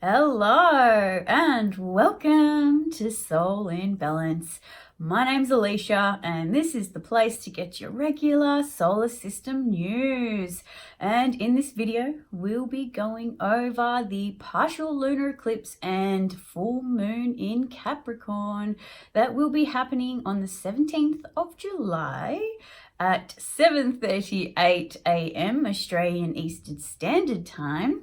Hello and welcome to Soul in Balance. My name's Alicia and this is the place to get your regular solar system news. And in this video, we'll be going over the partial lunar eclipse and full moon in Capricorn that will be happening on the 17th of July at 7:38 a.m. Australian Eastern Standard Time.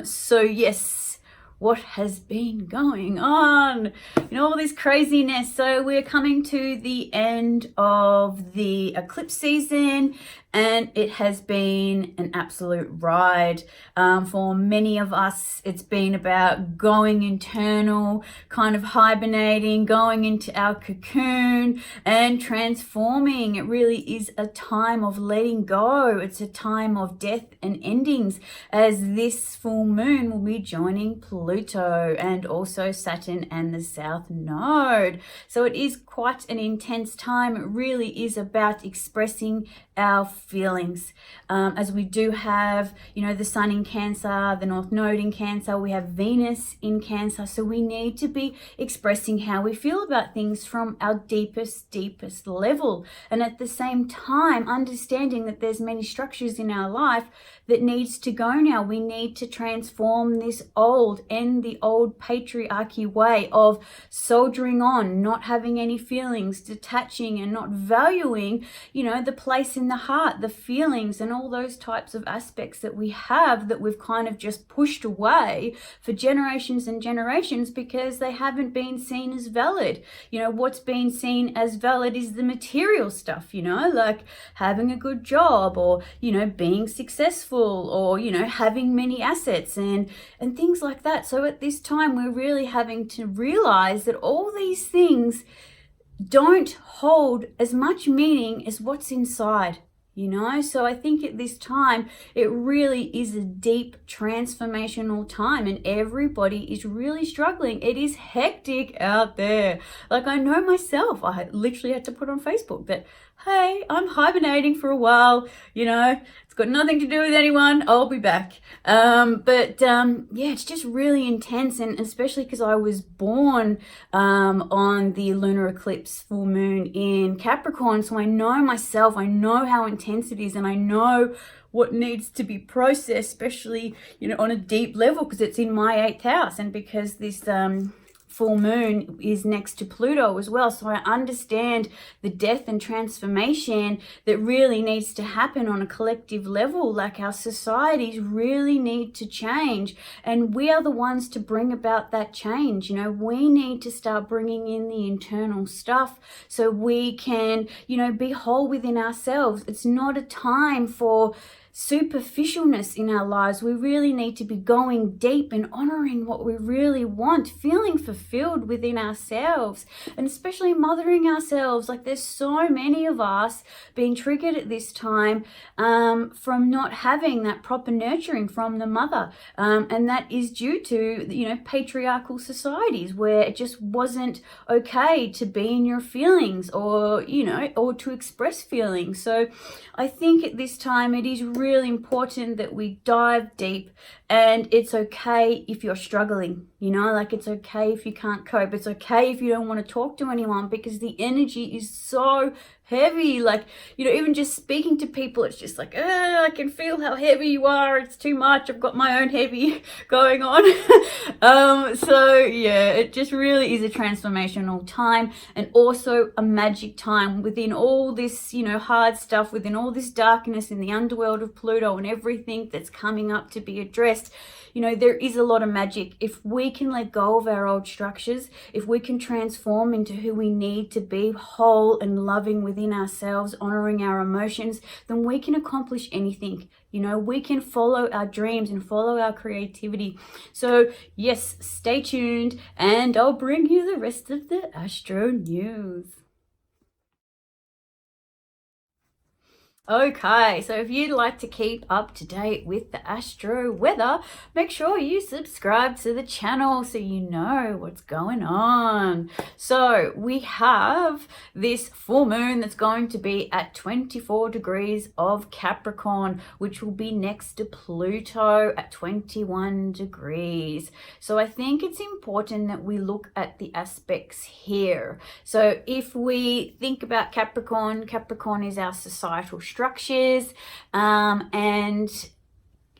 So yes, what has been going on? All this craziness. So we're coming to the end of the eclipse season, and it has been an absolute ride. For many of us, it's been about going internal, kind of hibernating, going into our cocoon and transforming. It really is a time of letting go. It's a time of death and endings, as this full moon will be joining Pluto and also Saturn and the South Node. So it is quite an intense time. It really is about expressing our feelings, as we do have the Sun in Cancer, the North Node in Cancer, we have Venus in Cancer, so we need to be expressing how we feel about things from our deepest level, and at the same time understanding that there's many structures in our life that needs to go now. We need to transform this the old patriarchy way of soldiering on, not having any feelings, detaching and not valuing the place in the heart, the feelings and all those types of aspects that we have that we've kind of just pushed away for generations and generations because they haven't been seen as valid. What's been seen as valid is the material stuff, like having a good job or being successful or having many assets and things like that. So at this time we're really having to realize that all these things don't hold as much meaning as what's inside. So I think at this time, it really is a deep transformational time and everybody is really struggling. It is hectic out there. Like, I know myself, I literally had to put on Facebook that, hey, I'm hibernating for a while, it's got nothing to do with anyone, I'll be back. Yeah, it's just really intense, and especially because I was born on the lunar eclipse full moon in Capricorn, so I know myself, I know how intense it is, and I know what needs to be processed, especially on a deep level, because it's in my 8th house, and because this full moon is next to Pluto as well. So I understand the death and transformation that really needs to happen on a collective level. Like, our societies really need to change, and we are the ones to bring about that change. We need to start bringing in the internal stuff so we can, be whole within ourselves. It's not a time for superficialness in our lives. We really need to be going deep and honoring what we really want, feeling fulfilled within ourselves, and especially mothering ourselves. Like, there's so many of us being triggered at this time from not having that proper nurturing from the mother, and that is due to patriarchal societies where it just wasn't okay to be in your feelings or to express feelings. So I think at this time it is really important that we dive deep, and it's okay if you're struggling, like, it's okay if you can't cope, it's okay if you don't want to talk to anyone, because the energy is so heavy. Like, even just speaking to people, it's just like, I can feel how heavy you are, it's too much, I've got my own heavy going on. So yeah, it just really is a transformational time, and also a magic time within all this hard stuff, within all this darkness in the underworld of Pluto and everything that's coming up to be addressed. There is a lot of magic. If we can let go of our old structures, if we can transform into who we need to be, whole and loving within ourselves, honoring our emotions, then we can accomplish anything. We can follow our dreams and follow our creativity. So yes, stay tuned and I'll bring you the rest of the Astro news. Okay, so if you'd like to keep up to date with the astro weather, make sure you subscribe to the channel so you know what's going on. So we have this full moon that's going to be at 24 degrees of Capricorn, which will be next to Pluto at 21 degrees. So I think it's important that we look at the aspects here. So if we think about Capricorn, Capricorn is our societal structures, and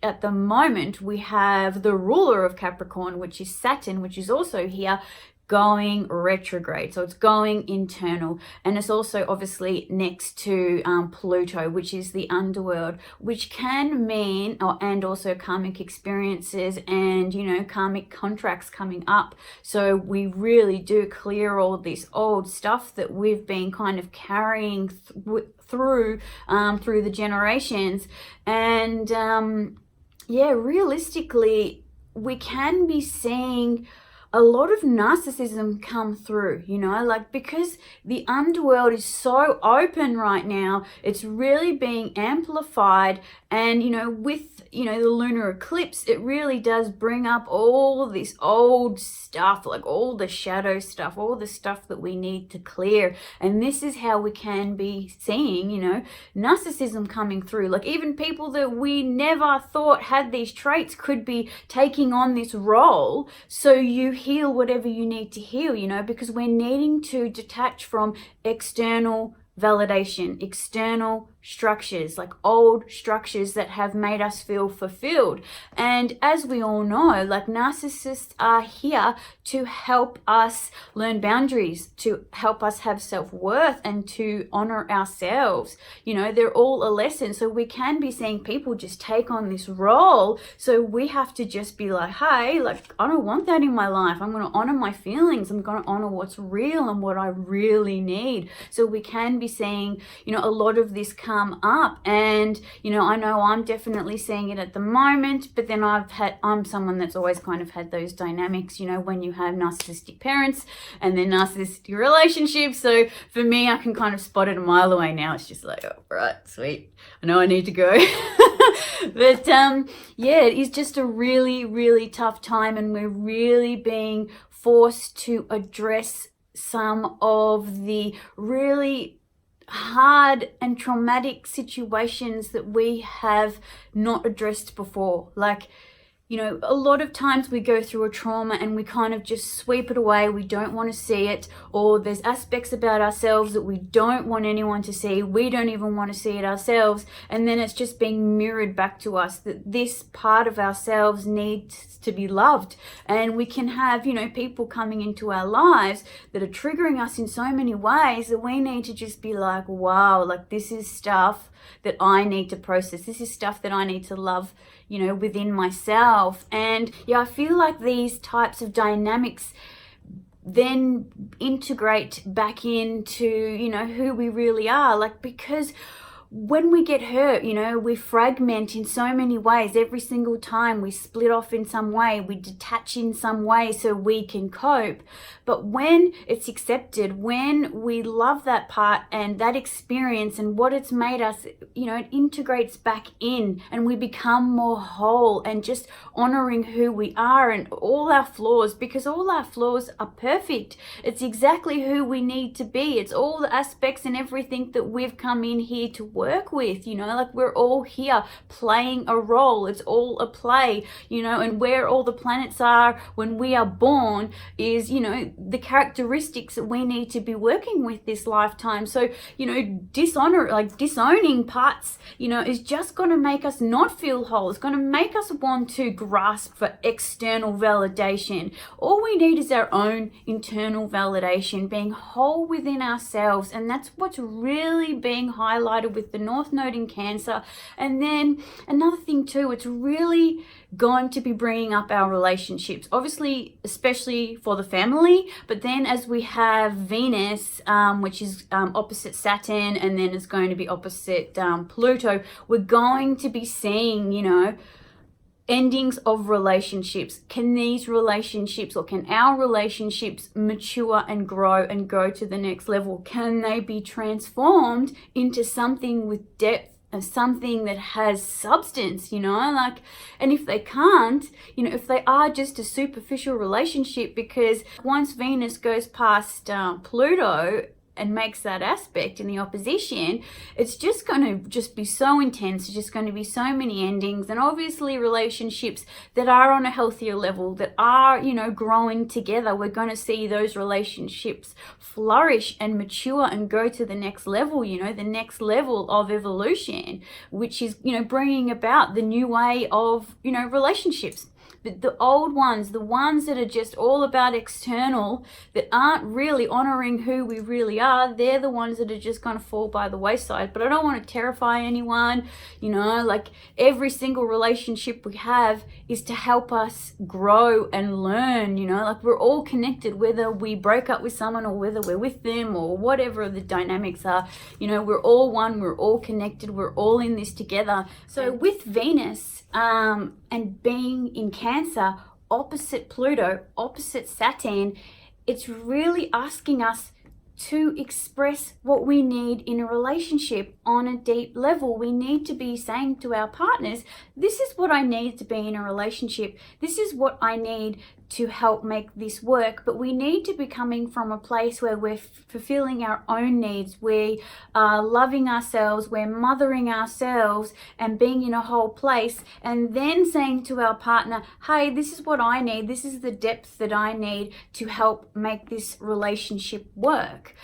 at the moment we have the ruler of Capricorn, which is Saturn, which is also here, going retrograde. So it's going internal, and it's also obviously next to Pluto, which is the underworld, which can mean and also karmic experiences and, you know, karmic contracts coming up. So we really do clear all this old stuff that we've been kind of carrying through the generations. And yeah, realistically, we can be seeing a lot of narcissism come through, you know, like, because the underworld is so open right now, it's really being amplified. And, you know, with, you know, the lunar eclipse, it really does bring up all this old stuff, like all the shadow stuff, all the stuff that we need to clear. And this is how we can be seeing, you know, narcissism coming through. Like, even people that we never thought had these traits could be taking on this role. So you heal whatever you need to heal, you know, because we're needing to detach from external validation, external structures, like old structures that have made us feel fulfilled. And as we all know, like, narcissists are here to help us learn boundaries, to help us have self-worth, and to honor ourselves. You know, they're all a lesson. So we can be seeing people just take on this role. So we have to just be like, hey, like, I don't want that in my life. I'm going to honor my feelings. I'm going to honor what's real and what I really need. So we can be seeing, you know, a lot of this come up. And, you know I'm definitely seeing it at the moment, but then I'm someone that's always kind of had those dynamics, you know, when you have narcissistic parents and then narcissistic relationships. So for me, I can kind of spot it a mile away now. It's just like, oh, right, sweet, I know I need to go. But yeah, it is just a really, really tough time, and we're really being forced to address some of the really hard and traumatic situations that we have not addressed before. Like, you know, a lot of times we go through a trauma and we kind of just sweep it away. We don't want to see it, or there's aspects about ourselves that we don't want anyone to see. We don't even want to see it ourselves. And then it's just being mirrored back to us that this part of ourselves needs to be loved. And we can have, you know, people coming into our lives that are triggering us in so many ways that we need to just be like, wow, like, this is stuff that I need to process. This is stuff that I need to love, you know, within myself. And yeah, I feel like these types of dynamics then integrate back into, you know, who we really are. Like, because when we get hurt, you know, we fragment in so many ways. Every single time we split off in some way, we detach in some way so we can cope. But when it's accepted, when we love that part and that experience and what it's made us, you know, it integrates back in, and we become more whole and just honoring who we are and all our flaws, because all our flaws are perfect. It's exactly who we need to be. It's all the aspects and everything that we've come in here to work with, you know, like, we're all here playing a role. It's all a play, you know, and where all the planets are when we are born is, you know, the characteristics that we need to be working with this lifetime. So, you know, disowning parts, you know, is just going to make us not feel whole. It's going to make us want to grasp for external validation. All we need is our own internal validation, being whole within ourselves. And that's what's really being highlighted with the North Node in Cancer. And then another thing too, it's really going to be bringing up our relationships, obviously, especially for the family. But then as we have Venus, which is opposite Saturn, and then it's going to be opposite Pluto, we're going to be seeing, you know, endings of relationships. Can these relationships, or can our relationships, mature and grow and go to the next level? Can they be transformed into something with depth something that has substance, you know, like, and if they can't, you know, if they are just a superficial relationship, because once Venus goes past Pluto and makes that aspect in the opposition, it's just going to just be so intense. It's just going to be so many endings. And obviously relationships that are on a healthier level, that are, you know, growing together, we're going to see those relationships flourish and mature and go to the next level, you know, the next level of evolution, which is, you know, bringing about the new way of, you know, relationships. But the old ones, the ones that are just all about external, that aren't really honoring who we really are, they're the ones that are just going to fall by the wayside. But I don't want to terrify anyone, you know, like every single relationship we have is to help us grow and learn, you know, like we're all connected, whether we break up with someone or whether we're with them or whatever the dynamics are, you know, we're all one, we're all connected, we're all in this together. So with Venus, and being in Cancer, opposite Pluto, opposite Saturn, it's really asking us to express what we need in a relationship on a deep level. We need to be saying to our partners, this is what I need to be in a relationship. This is what I need to help make this work. But we need to be coming from a place where we're fulfilling our own needs. We are loving ourselves, we're mothering ourselves and being in a whole place, and then saying to our partner, hey, this is what I need. This is the depth that I need to help make this relationship work.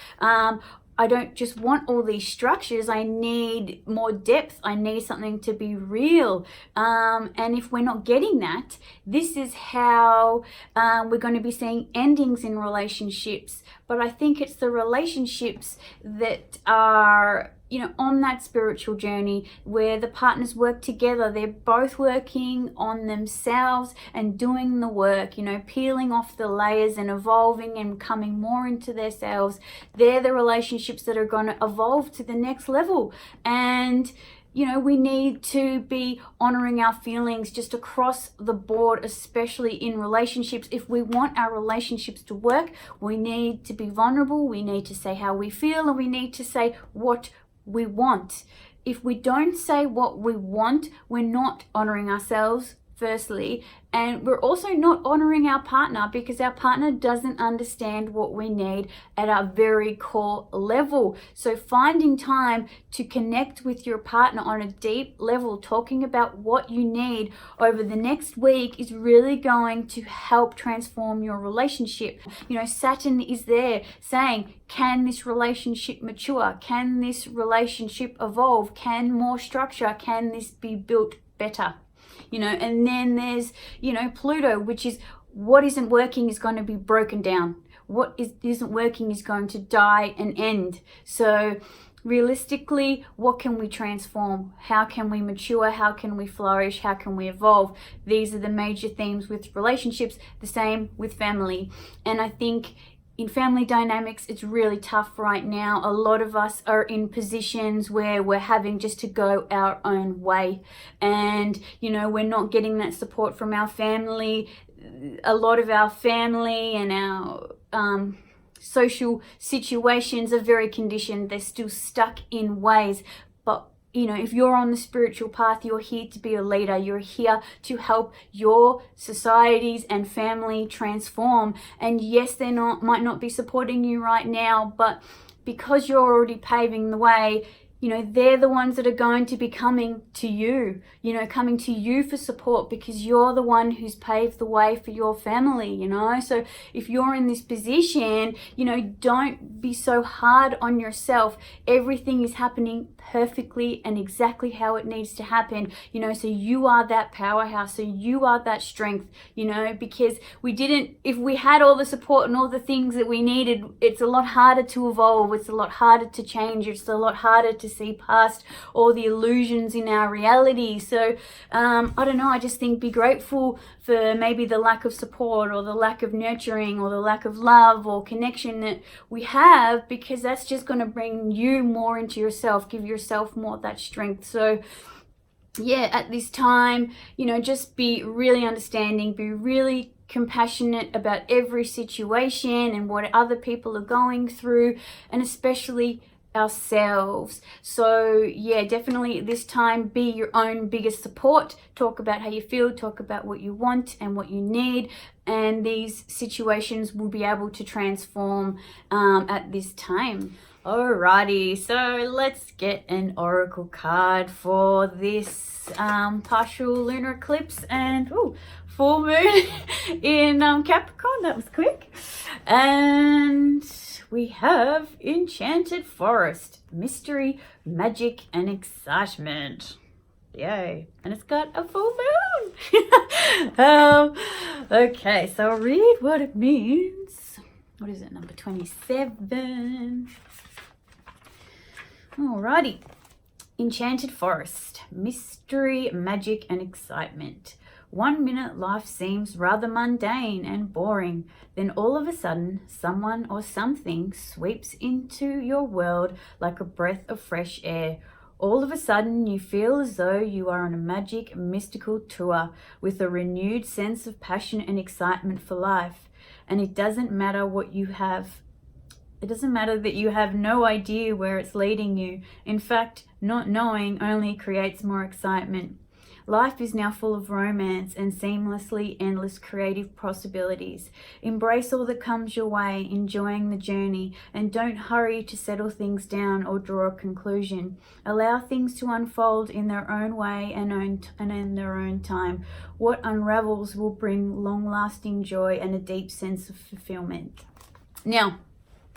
I don't just want all these structures. I need more depth. I need something to be real. And if we're not getting that, this is how we're going to be seeing endings in relationships. But I think it's the relationships that are, you know, on that spiritual journey where the partners work together. They're both working on themselves and doing the work, you know, peeling off the layers and evolving and coming more into themselves. They're the relationships that are going to evolve to the next level. And you know, we need to be honoring our feelings just across the board, especially in relationships. If we want our relationships to work, we need to be vulnerable. We need to say how we feel, and we need to say what we want. If we don't say what we want, we're not honoring ourselves, firstly, and we're also not honoring our partner, because our partner doesn't understand what we need at our very core level. So finding time to connect with your partner on a deep level, talking about what you need over the next week, is really going to help transform your relationship. You know, Saturn is there saying, can this relationship mature? Can this relationship evolve? Can more structure? Can this be built better? You know, and then there's, you know, Pluto, which is what isn't working is going to be broken down. What isn't working is going to die and end. So realistically, what can we transform? How can we mature? How can we flourish? How can we evolve? These are the major themes with relationships, the same with family. And I think in family dynamics, it's really tough right now. A lot of us are in positions where we're having just to go our own way. And, you know, we're not getting that support from our family. A lot of our family and our social situations are very conditioned. They're still stuck in ways. But you know, if you're on the spiritual path, you're here to be a leader. You're here to help your societies and family transform. And yes, they might not be supporting you right now, but because you're already paving the way, you know, they're the ones that are going to be coming to you, you know, coming to you for support, because you're the one who's paved the way for your family, you know. So if you're in this position, you know, don't be so hard on yourself. Everything is happening perfectly and exactly how it needs to happen, you know. So you are that powerhouse, so you are that strength, you know, because if we had all the support and all the things that we needed, it's a lot harder to evolve, it's a lot harder to change, it's a lot harder to see past all the illusions in our reality. So I don't know, I just think be grateful for maybe the lack of support or the lack of nurturing or the lack of love or connection that we have, because that's just going to bring you more into yourself, give yourself more of that strength. So yeah, at this time, you know, just be really understanding, be really compassionate about every situation and what other people are going through, and especially ourselves. So yeah, definitely at this time, be your own biggest support. Talk about how you feel, talk about what you want and what you need, and these situations will be able to transform at this time. Alrighty, so let's get an oracle card for this partial lunar eclipse and full moon in Capricorn. That was quick. And we have Enchanted Forest, mystery, magic, and excitement. Yay. And it's got a full moon. Okay, so I'll read what it means. What is it, number 27? Alrighty. Enchanted Forest, mystery, magic, and excitement. 1 minute life seems rather mundane and boring. Then all of a sudden, someone or something sweeps into your world like a breath of fresh air. All of a sudden, you feel as though you are on a magic, mystical tour with a renewed sense of passion and excitement for life. And it doesn't matter what you have. It doesn't matter that you have no idea where it's leading you. In fact, not knowing only creates more excitement. Life is now full of romance and seamlessly endless creative possibilities. Embrace all that comes your way, enjoying the journey, and don't hurry to settle things down or draw a conclusion. Allow things to unfold in their own way and in their own time. What unravels will bring long-lasting joy and a deep sense of fulfillment. Now,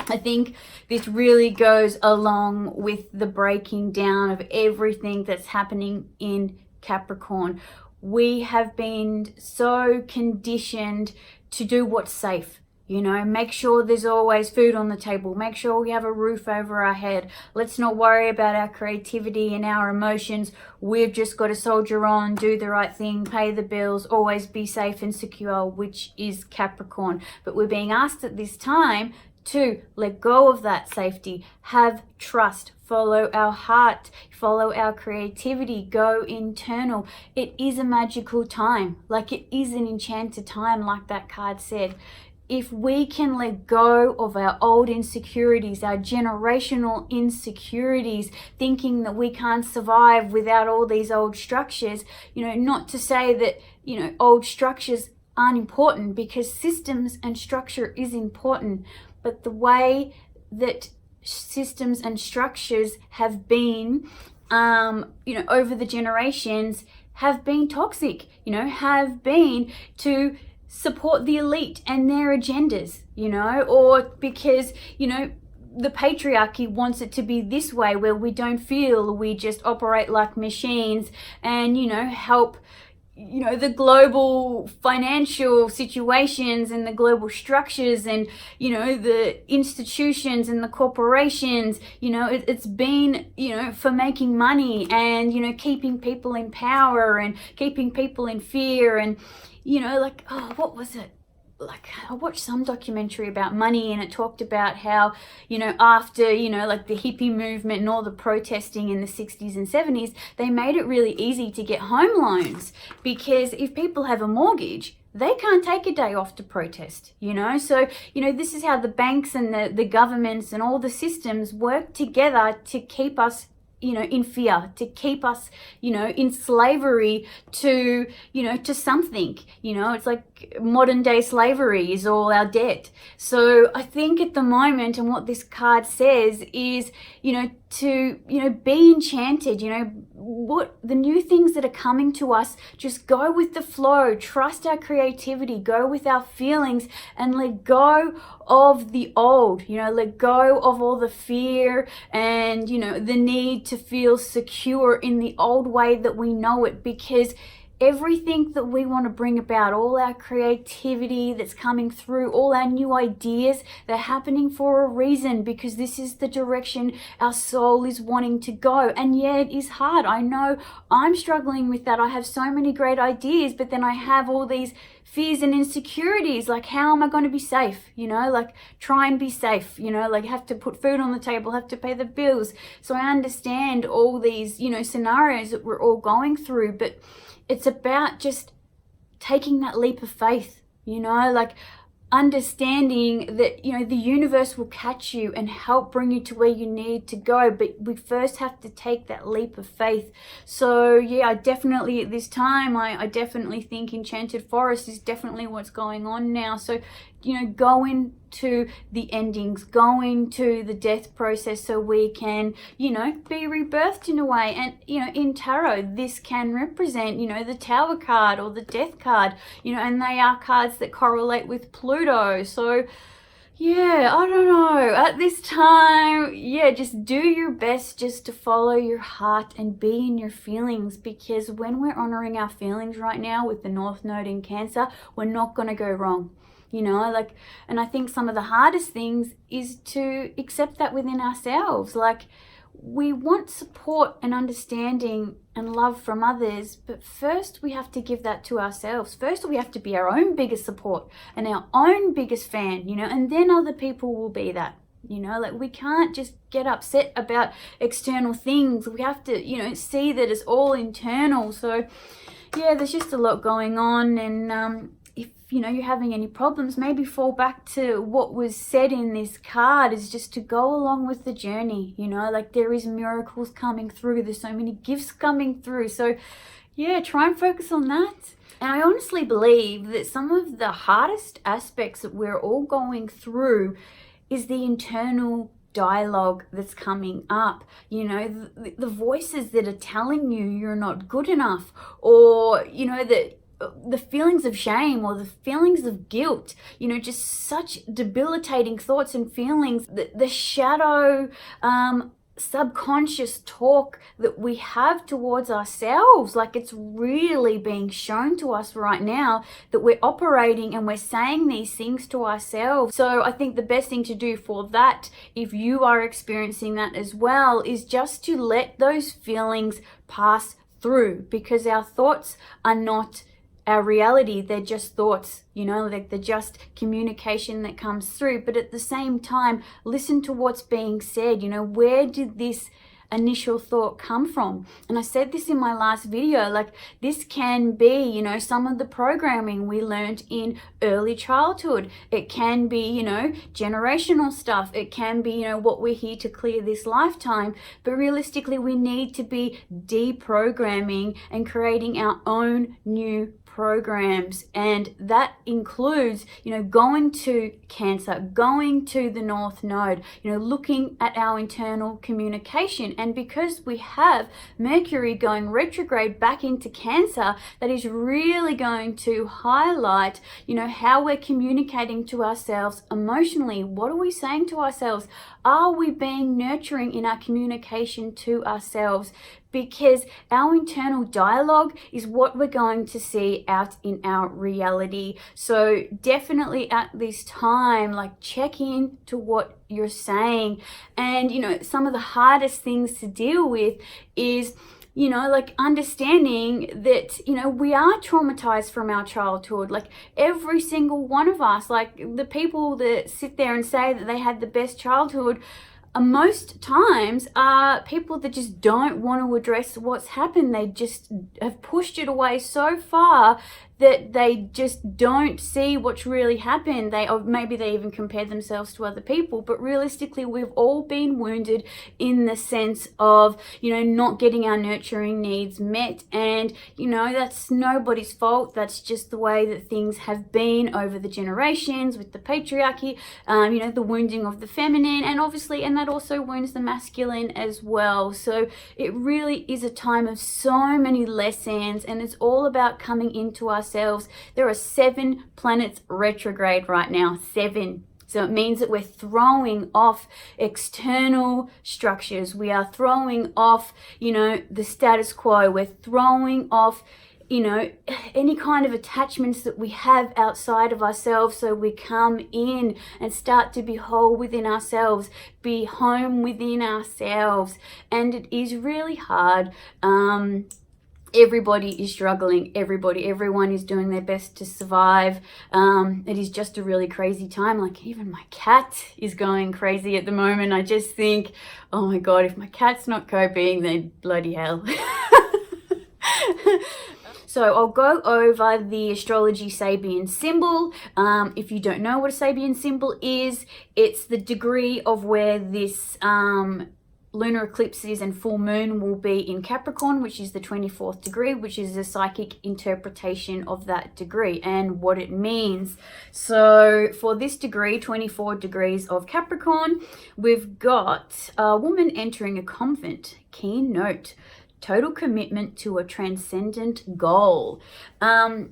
I think this really goes along with the breaking down of everything that's happening in Capricorn. We have been so conditioned to do what's safe. You know, make sure there's always food on the table. Make sure we have a roof over our head. Let's not worry about our creativity and our emotions. We've just got to soldier on, do the right thing, pay the bills, always be safe and secure, which is Capricorn. But we're being asked at this time to let go of that safety, have trust, follow our heart, follow our creativity, go internal. It is a magical time, like it is an enchanted time, like that card said. If we can let go of our old insecurities, our generational insecurities, thinking that we can't survive without all these old structures, not to say that, old structures aren't important, because systems and structure is important. But the way that systems and structures have been, over the generations have been toxic, have been to support the elite and their agendas, or because, the patriarchy wants it to be this way, where we don't feel, we just operate like machines and, help the global financial situations and the global structures and, the institutions and the corporations, it's been, for making money and, keeping people in power and keeping people in fear and, what was it? Like, I watched some documentary about money and it talked about how, after, like the hippie movement and all the protesting in the 60s and 70s, they made it really easy to get home loans, because if people have a mortgage, they can't take a day off to protest, So, this is how the banks and the governments and all the systems work together to keep us in fear, to keep us, in slavery to, to something, it's like modern day slavery is all our debt. So I think at the moment, and what this card says is, to, be enchanted, what the new things that are coming to us, just go with the flow, trust our creativity, go with our feelings and let go of the old, let go of all the fear and, the need to feel secure in the old way that we know it, because everything that we want to bring about, all our creativity that's coming through, all our new ideas, they're happening for a reason, because this is the direction our soul is wanting to go. And yeah, it is hard. I know I'm struggling with that. I have so many great ideas, but then I have all these fears and insecurities, like how am I going to be safe, like try and be safe, like have to put food on the table, have to pay the bills. So I understand all these, scenarios that we're all going through, but it's about just taking that leap of faith, like understanding that, you know, the universe will catch you and help bring you to where you need to go, but we first have to take that leap of faith. So yeah, I definitely at this time, I definitely think Enchanted Forest is definitely what's going on now. So, you know, go into the endings, go into the death process so we can, you know, be rebirthed in a way. And, you know, in tarot, this can represent, you know, the Tower card or the Death card, you know, and they are cards that correlate with Pluto. So yeah, I don't know, at this time, yeah, just do your best just to follow your heart and be in your feelings, because when we're honoring our feelings right now with the North Node in Cancer, we're not going to go wrong. You know, like, and I think some of the hardest things is to accept that within ourselves. Like, we want support and understanding and love from others, but first we have to give that to ourselves. First we have to be our own biggest support and our own biggest fan, you know, and then other people will be that. You know, like, we can't just get upset about external things. We have to, you know, see that it's all internal. So yeah, there's just a lot going on. And if, you know, you're having any problems, maybe fall back to what was said in this card, is just to go along with the journey. You know, like, there is miracles coming through. There's so many gifts coming through. So yeah, try and focus on that. And I honestly believe that some of the hardest aspects that we're all going through is the internal dialogue that's coming up. You know, the voices that are telling you you're not good enough, or, you know, that the feelings of shame or the feelings of guilt, you know, just such debilitating thoughts and feelings, the shadow subconscious talk that we have towards ourselves. Like, it's really being shown to us right now that we're operating and we're saying these things to ourselves. So I think the best thing to do for that, if you are experiencing that as well, is just to let those feelings pass through, because our thoughts are not our reality. They're just thoughts, you know, like, they're just communication that comes through. But at the same time, listen to what's being said. You know, where did this initial thought come from? And I said this in my last video, like, this can be, you know, some of the programming we learned in early childhood. It can be, you know, generational stuff. It can be, you know, what we're here to clear this lifetime. But realistically, we need to be deprogramming and creating our own new programs. And that includes, you know, going to Cancer, going to the North Node, you know, looking at our internal communication. And because we have Mercury going retrograde back into Cancer, that is really going to highlight, you know, how we're communicating to ourselves emotionally. What are we saying to ourselves? Are we being nurturing in our communication to ourselves? Because our internal dialogue is what we're going to see out in our reality. So definitely at this time, like, check in to what you're saying. And, you know, some of the hardest things to deal with is, you know, like, understanding that, you know, we are traumatized from our childhood. Like, every single one of us, like, the people that sit there and say that they had the best childhood, most times are people that just don't want to address what's happened. They just have pushed it away so far that they just don't see what's really happened. Or maybe they even compare themselves to other people. But realistically, we've all been wounded in the sense of, you know, not getting our nurturing needs met. And, you know, that's nobody's fault. That's just the way that things have been over the generations with the patriarchy, you know, the wounding of the feminine, and obviously, and that also wounds the masculine as well. So it really is a time of so many lessons, and it's all about coming into ourselves. There are 7 planets retrograde right now, 7. So it means that we're throwing off external structures. We are throwing off, you know, the status quo. We're throwing off, you know, any kind of attachments that we have outside of ourselves. So we come in and start to be whole within ourselves, be home within ourselves. And it is really hard. Everybody is struggling. Everyone is doing their best to survive. It is just a really crazy time. Like, even my cat is going crazy at the moment. I just think, oh my God, if my cat's not coping, then bloody hell. So I'll go over the astrology Sabian symbol. If you don't know what a Sabian symbol is, it's the degree of where this lunar eclipses and full moon will be in Capricorn, which is the 24th degree, which is a psychic interpretation of that degree and what it means. So for this degree, 24 degrees of Capricorn, we've got a woman entering a convent. Keen note: total commitment to a transcendent goal. And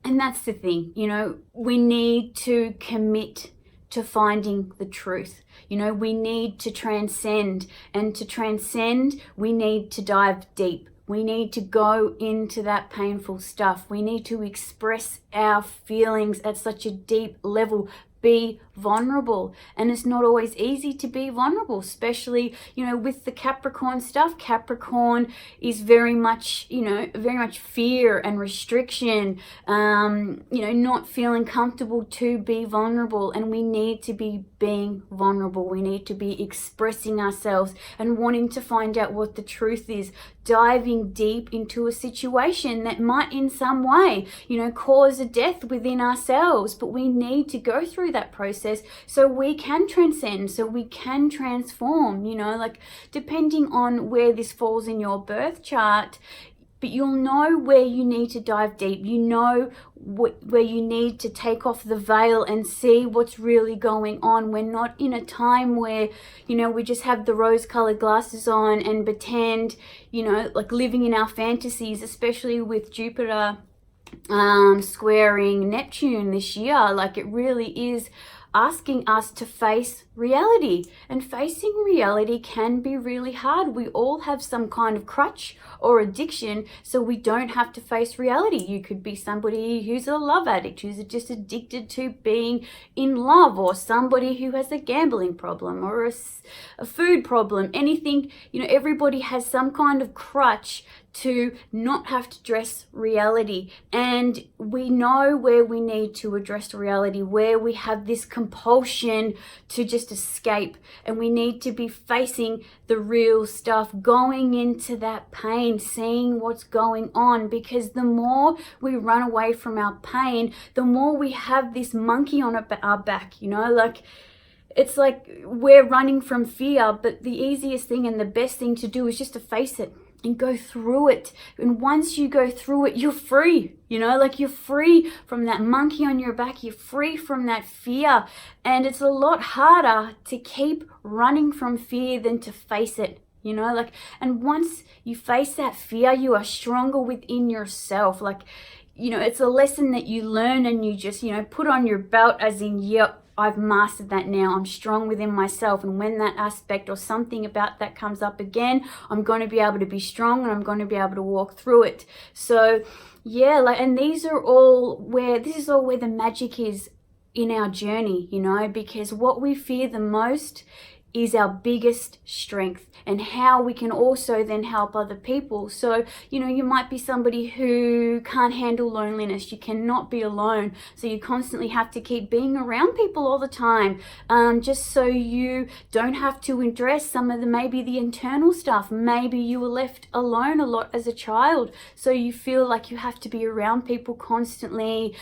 that's the thing, you know, we need to commit to finding the truth. You know, we need to transcend, and to transcend, we need to dive deep. We need to go into that painful stuff. We need to express our feelings at such a deep level, be vulnerable. And it's not always easy to be vulnerable, especially, you know, with the Capricorn stuff. Capricorn is very much, you know, very much fear and restriction, you know, not feeling comfortable to be vulnerable. And we need to be being vulnerable. We need to be expressing ourselves and wanting to find out what the truth is, diving deep into a situation that might in some way, you know, cause a death within ourselves. But we need to go through that process so we can transcend, so we can transform, you know, like depending on where this falls in your birth chart. But you'll know where you need to dive deep. You know where you need to take off the veil and see what's really going on. We're not in a time where, you know, we just have the rose-colored glasses on and pretend, you know, like living in our fantasies, especially with Jupiter squaring Neptune this year. Like, it really is asking us to face reality, and facing reality can be really hard. We all have some kind of crutch or addiction, so we don't have to face reality. You could be somebody who's a love addict, who's just addicted to being in love, or somebody who has a gambling problem or a food problem, anything, you know, everybody has some kind of crutch to not have to address reality. And we know where we need to address reality, where we have this compulsion to just escape, and we need to be facing the real stuff, going into that pain, seeing what's going on. Because the more we run away from our pain, the more we have this monkey on our back, you know, like it's like we're running from fear. But the easiest thing and the best thing to do is just to face it and go through it. And once you go through it, you're free, you know, like you're free from that monkey on your back, you're free from that fear. And it's a lot harder to keep running from fear than to face it, you know, like, and once you face that fear, you are stronger within yourself. Like, you know, it's a lesson that you learn and you just, you know, put on your belt, as in, yep, I've mastered that now. I'm strong within myself. And when that aspect or something about that comes up again, I'm going to be able to be strong and I'm going to be able to walk through it. So yeah, like, and this is all where the magic is in our journey, you know, because what we fear the most is our biggest strength, and how we can also then help other people. So, you know, you might be somebody who can't handle loneliness. You cannot be alone. So you constantly have to keep being around people all the time, just so you don't have to address some of maybe the internal stuff. Maybe you were left alone a lot as a child, so you feel like you have to be around people constantly,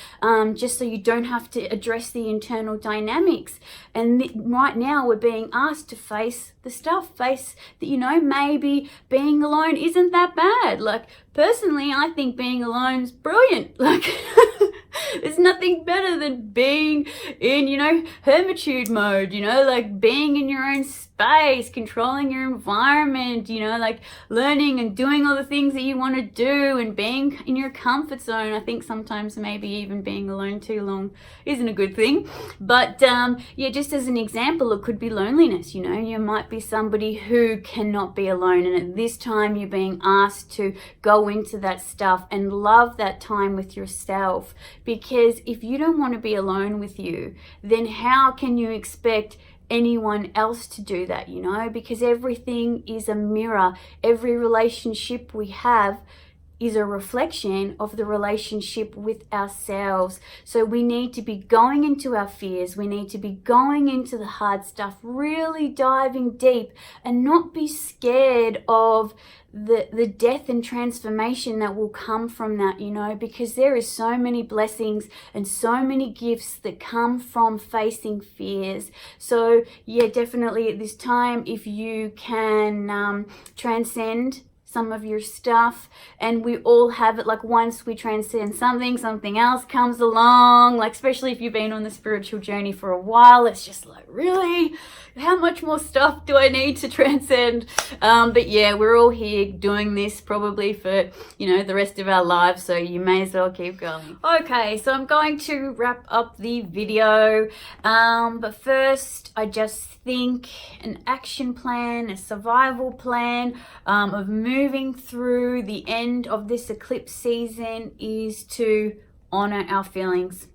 just so you don't have to address the internal dynamics. And right now we're being asked to face the stuff, face that, you know, maybe being alone isn't that bad. Like, personally, I think being alone is brilliant. Like, there's nothing better than being in, you know, hermitude mode, you know, like being in your own space, controlling your environment, you know, like learning and doing all the things that you want to do and being in your comfort zone. I think sometimes maybe even being alone too long isn't a good thing. But yeah, just as an example, it could be loneliness. You know, you might be somebody who cannot be alone, and at this time you're being asked to go into that stuff and love that time with yourself. Because if you don't want to be alone with you, then how can you expect anyone else to do that, you know? Because everything is a mirror. Every relationship we have is a reflection of the relationship with ourselves. So we need to be going into our fears. We need to be going into the hard stuff, really diving deep, and not be scared of the death and transformation that will come from that, you know, because there is so many blessings and so many gifts that come from facing fears. So yeah, definitely at this time, if you can transcend some of your stuff, and we all have it, like once we transcend something, something else comes along, like especially if you've been on the spiritual journey for a while, it's just like, really, how much more stuff do I need to transcend? But yeah, we're all here doing this probably for, you know, the rest of our lives, so you may as well keep going. Okay, so I'm going to wrap up the video, but first I just think an action plan, a survival plan of moving through the end of this eclipse season is to honor our feelings.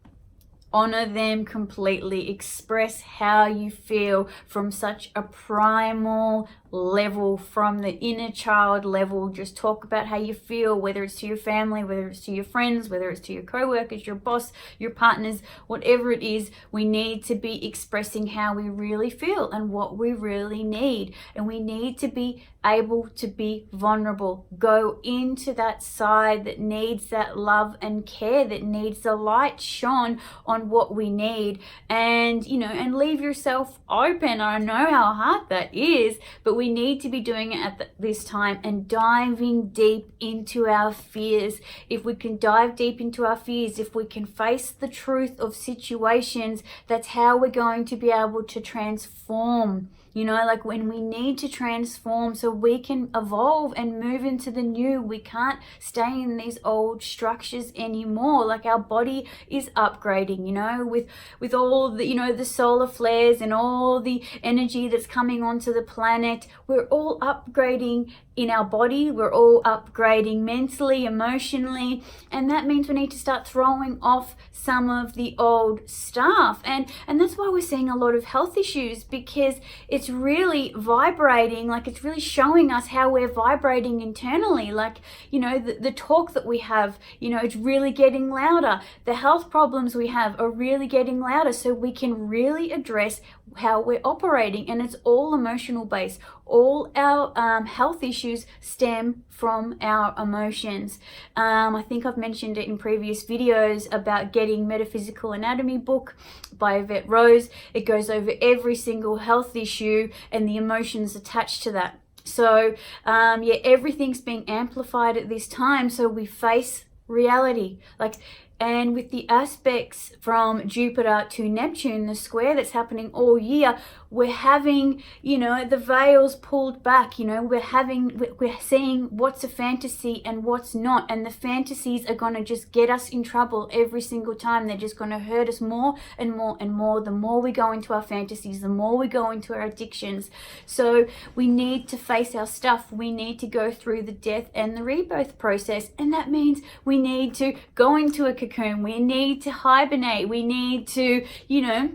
Honor them completely. Express how you feel from such a primal level, from the inner child level. Just talk about how you feel, whether it's to your family, whether it's to your friends, whether it's to your co-workers, your boss, your partners, whatever it is. We need to be expressing how we really feel and what we really need. And we need to be able to be vulnerable. Go into that side that needs that love and care, that needs the light shone on what we need, and you know, and leave yourself open. I know how hard that is, but we need to be doing it at this time and diving deep into our fears. If we can dive deep into our fears, if we can face the truth of situations, that's how we're going to be able to transform. You know, like when we need to transform so we can evolve and move into the new. We can't stay in these old structures anymore. Like our body is upgrading, you know, with all the, you know, the solar flares and all the energy that's coming onto the planet. We're all upgrading in our body. We're all upgrading mentally, emotionally, and that means we need to start throwing off some of the old stuff. And that's why we're seeing a lot of health issues, because it's really vibrating, like it's really showing us how we're vibrating internally. Like, you know, the talk that we have, you know, it's really getting louder. The health problems we have are really getting louder, so we can really address how we're operating. And it's all emotional based. All our health issues stem from our emotions. I think I've mentioned it in previous videos about getting Metaphysical Anatomy book by Yvette Rose. It goes over every single health issue and the emotions attached to that. So yeah, everything's being amplified at this time, so we face reality. Like, and with the aspects from Jupiter to Neptune, the square that's happening all year, we're having, you know, the veils pulled back. You know, we're seeing what's a fantasy and what's not, and the fantasies are going to just get us in trouble every single time. They're just going to hurt us more and more and more. The more we go into our fantasies, the more we go into our addictions. So we need to face our stuff. We need to go through the death and the rebirth process, and that means we need to go into a cocoon. We need to hibernate. We need to, you know,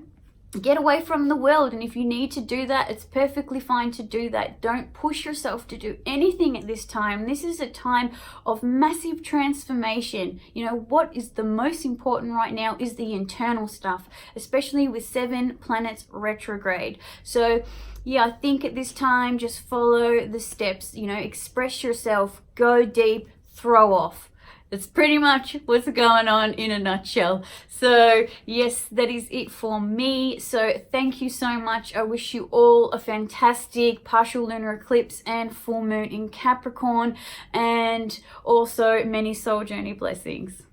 get away from the world. And if you need to do that, it's perfectly fine to do that. Don't push yourself to do anything at this time. This is a time of massive transformation. You know, what is the most important right now is the internal stuff, especially with 7 planets retrograde. So yeah, I think at this time, just follow the steps, you know, express yourself, go deep, throw off. That's pretty much what's going on in a nutshell. So yes, that is it for me. So thank you so much. I wish you all a fantastic partial lunar eclipse and full moon in Capricorn, and also many soul journey blessings.